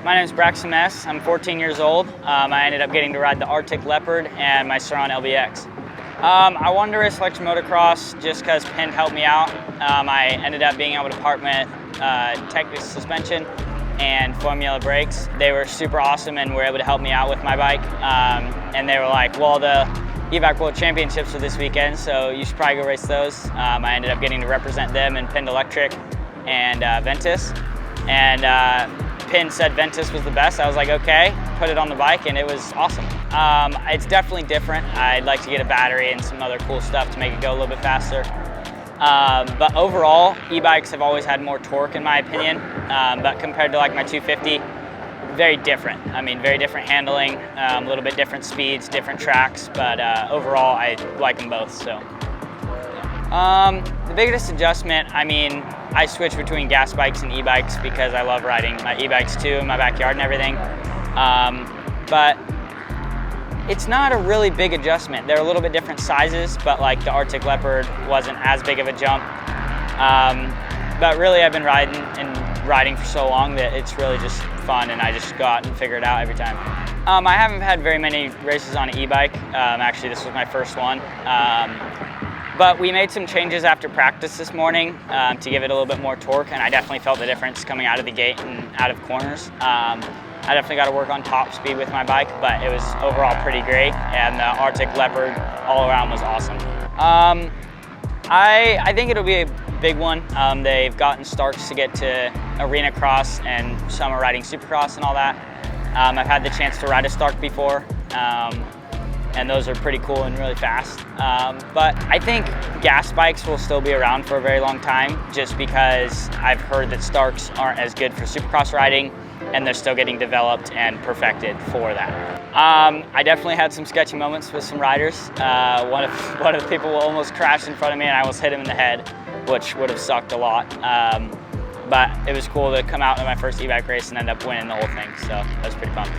My name is Braxtyn Mess. I'm 14 years old. I ended up getting to ride the Arctic Leopard and my Surron LBX. I wanted to race electric motocross just because Penn helped me out. I ended up being able to part with Technic suspension and formula brakes. They were super awesome and were able to help me out with my bike. And they were like, well, the e-bike World Championships are this weekend, so you should probably go race those. I ended up getting to represent them in Penn Electric and Ventus. And Penn said Ventus was the best. I was like, okay, put it on the bike, and it was awesome. It's definitely different. I'd like to get a battery and some other cool stuff to make it go a little bit faster. But overall, e-bikes have always had more torque in my opinion, but compared to like my 250, very different. I mean, very different handling, a little bit different speeds, different tracks, but overall, I like them both, so. The biggest adjustment, I mean, I switch between gas bikes and e-bikes because I love riding my e-bikes too in my backyard and everything. But it's not a really big adjustment. They're a little bit different sizes, but like the Arctic Leopard wasn't as big of a jump. But really I've been riding for so long that it's really just fun and I just go out and figure it out every time. I haven't had very many races on an e-bike. Actually, this was my first one. But we made some changes after practice this morning to give it a little bit more torque, and I definitely felt the difference coming out of the gate and out of corners. I definitely got to work on top speed with my bike, but it was overall pretty great, and the Arctic Leopard all around was awesome. I think it'll be a big one. They've gotten Starks to get to arena cross and summer riding supercross and all that. I've had the chance to ride a Stark before. And those are pretty cool and really fast. But I think gas bikes will still be around for a very long time just because I've heard that Starks aren't as good for supercross riding and they're still getting developed and perfected for that. I definitely had some sketchy moments with some riders. One of the people almost crashed in front of me and I almost hit him in the head, which would have sucked a lot. But it was cool to come out in my first e-bike race and end up winning the whole thing, so that was pretty fun.